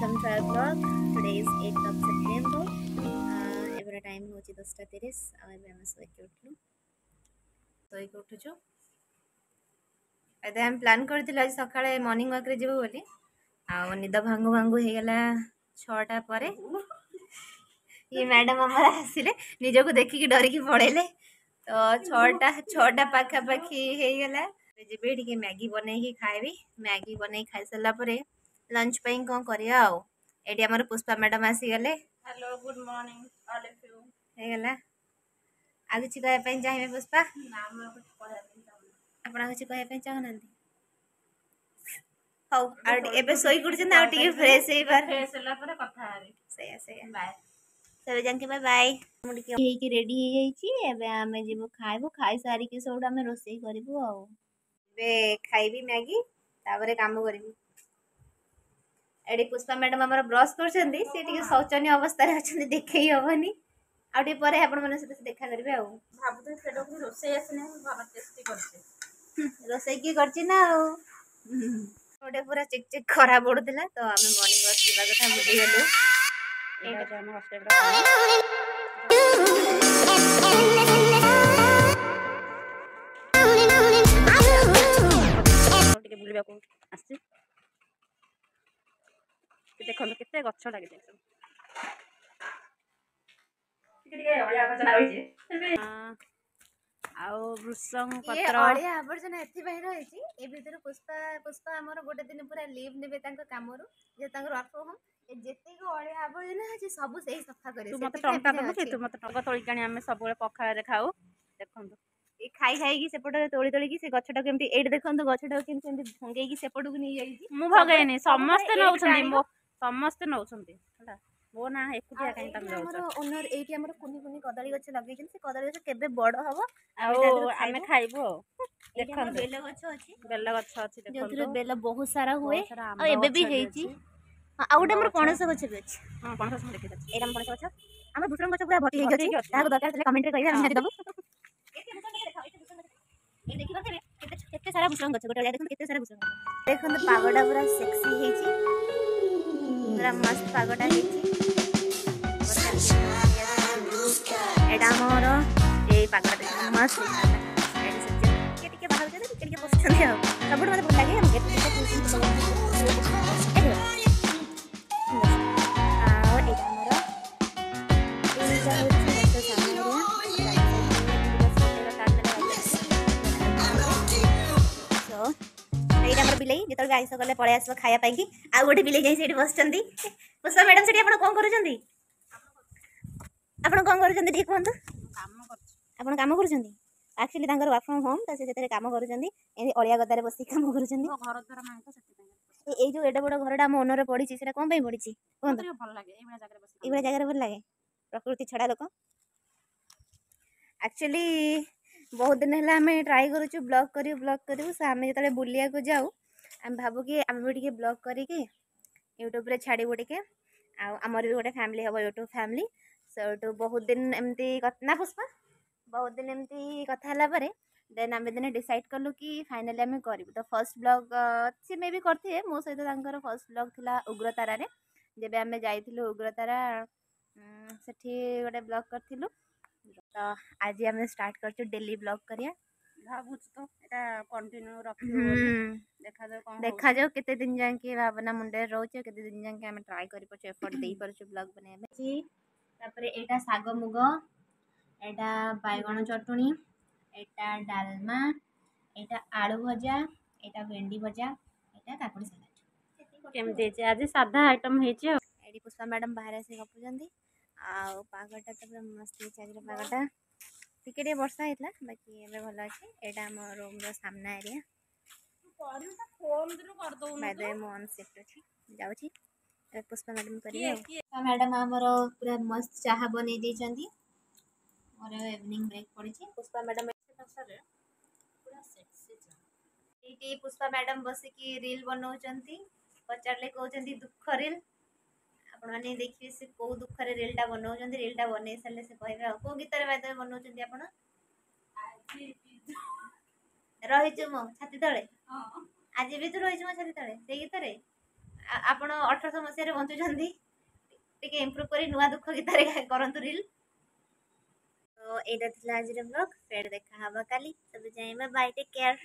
welcome to our vlog. Today is 8th of September. Every time होची 10:30 ଆଉ ଏବେ ଆମେ ଶୋଇକି ଉଠୁଛୁ ଏବେ ଆମେ ପ୍ଲାନ୍ କରିଥିଲୁ ଆଜି ସକାଳେ ମର୍ଣ୍ଣିଂ ୱାକ୍ରେ ଯିବୁ ବୋଲି ଆଉ ନିଦ ଭାଙ୍ଗୁ ଭାଙ୍ଗୁ ହେଇଗଲା 6ଟା ପରେ ये मैडम ଆମର ଆସିଲେ ନିଜକୁ ଦେଖିକି ଡରିକି ପଳେଇଲେ ତ 6ଟା ପାଖାପାଖି ହେଇଗଲା ଯିବେ ଟିକେ ମ୍ୟାଗି ବନେଇକି ଖାଇବି ମ୍ୟାଗି ବନେଇ ଖାଇ ସାରିଲା ପରେ लंच पे कौन करिया आओ एडी हमर पुष्पा मैडम आसी गले hello good morning all of you हे गला आ किछि कहै पे चाहिए पुष्पा नाम में कुछ कहै पे चाहू अपना किछि कहै पे चाहू नंदी हौ आ एबे सोई गुडछ ना टिके फ्रेश हे बार फ्रेश होला पर कथा हरी से बाय सब जानके बाय बाय हम टिके हे की रेडी हे जाई छी एबे हमें जीवो खाइबो खाई सारी के सोडा में रोसई करबो आ एबे खाइबी मैगी ताबरे काम करबी एडी पुष्पा मैडम हमर ब्रश करछंदी से टिके शौचनीय अवस्था रे अछंदी देखै हबनी आ टिके परे आपण मन से देखा करबे आ भाबु तो फेडो को रोसई आसने बाबा टेस्टी करछे रोसई की करछि ना ओडे पूरा चिक चिक खरा पडुतला तो हमें मॉर्निंग वॉक जीवा कथा बुझी गेलु एटा जे हम हॉस्टल रे टिके बुलिबा को आसी देखो केते गच्छ लागि छै टिके अलिया आवर्जना होइछे आ वृषंग पत्र अलिया आवर्जना एथि बहि रहिछि ए भीतर पुष्पा हमर गोटे दिन पूरा लीव नेबे तांको कामरु जे तांको वर्क फ्रॉम होम ए जेते को अलिया आवर्जना छै सब सही सफा करे तू मते टंका दबु कि तू मते टंका तोळी कानी हमें सब बेले पखाळे रे खाऊ देखंतु ए खाई खाई की सेपटे तोळी की से गछटा केमती एड देखंतु गछटा केमती भंगेई की सेपटु को नहीं जाई मु भगैनी समस्त नउछंदी समस्त नउछंदी हला वो ना एकुटिया काई तम जाउ हमर ओनर एटी हमर कुनी कुनी कदली गछ लगै छै से कदली गछ केबे बड़ हबो आ हमें खाइबो देखन बेल गछ अछि देखंतु जोथरे बेल बहुत सारा हुए आ एबे भी हेछि आ उडे हमर पणस गछ भी अछि हां पणस हम देखि दछि एरम पणस गछ हमर भुसरंग गछ पूरा भटी हेछि ताको दरकार तले कमेंट रे कहिबे हम दबु ए देखिबा केते सारा भुसरंग गछ गोटे देखन केते सारा भुसरंग देखन पागोडा पूरा सेक्सी हेछि पूरा मस्त पागोडा हेछि एडा मोर ए पागोडा मस्त के टिके बाहर जे के टिके पोस्ट छन सब मते भल लागे हम केते बिलई जो गाई सगले पलि आस खाया कि आ गोटे बिलई जाई बस पुष्पा मैडम से कौन कर काम कर एक्चुअली वर्क फ्रॉम होम तो से काम कर अलिया गदारे बस काम कर जो एडे बड़ घरटा मो ओनर पड़ी से कौन पड़ी कहते ये जगह भल लगे प्रकृति छड़ा लोक एक्चुअली बहुत दिन है आम ट्राए करूँ ब्लॉग करूँ से आम जो बुलिया को जाऊ आम भावु कि आम भी टे ब्लॉग करके यूट्यूब रे छाड़ू टे आमर भी गोटे फैमिली हम यूट्यूब फैमिली सो बहुत दिन एमती ना पुष्पा बहुत दिन एमती कथा देन आम दिन डिसाइड कलु कि फाइनाली आम करूँ तो फर्स्ट ब्लॉग सी मे भी करते मो सहित फर्स्ट ब्लॉग थिला उग्रतारा रे जब आम जाइलु उग्रतारा सेठी गोटे ब्लॉग करथिलु तो आज आम स्टार्ट कर डेली ब्लॉग करिया भाबुच तो एटा कंटिन्यू रखियो देखा जाओ केते दिन जाके भावना मुंडे रोचे केते दिन जाके हम ट्राई करि पछ एफर्ट देई परछु ब्लॉग बनाबे जी तापरे एटा साग मुग एटा बैगण चटनी एटा डालमा एटा आलू भजा एटा भेंडी भजा एटा काकुड़ी सलाद केम दे जे आज सादा आइटम हे छ एडी पुष्पा मैडम बाहर से गपुजंदी आ पागटा तो मस्त चागरे पागटा टिके वर्षा हेतला बाकी एबे भल अछि एटा हम रूम रो सामना एरिया करू त फोन दिनु कर दउ न मैं मो ऑन शिफ्ट अछि जाउछि पुष्पा मैडम करिए मैडम हमरो पूरा मस्त चाहा बनै दै चंदी और इवनिंग ब्रेक पड़ी छी पुष्पा मैडम पूरा सेक्सी चा एटी पुष्पा मैडम बसी की रील बनाउ चंती पचारले कहउ चंदी दुख रील आपण माने देखिए से को दुख रे रीलटा बनाउ चंदी रीलटा बनै सरले से कहबे को गीत रे बाय बनाउ चंदी आपण रही छु मो छाती तळे आज भी तो रही छु मो छाती तळे से गीत रे ଆପଣ 1800 ମସିହାରେ ବଞ୍ଚୁଛନ୍ତି, ଟିକେ ଇମ୍ପ୍ରୁଭ୍ କରି ନୂଆ ଦୁଃଖ ଗୀତରେ କରନ୍ତୁ ରିଲ୍। ତ ଏଇଟା ଥିଲା ଆଜିର ବ୍ଲଗ୍। ଫେର ଦେଖା ହବା କାଲି। ସବୁ ଯାଏଁ ବାଏ, ଟେକ୍ କେୟାର।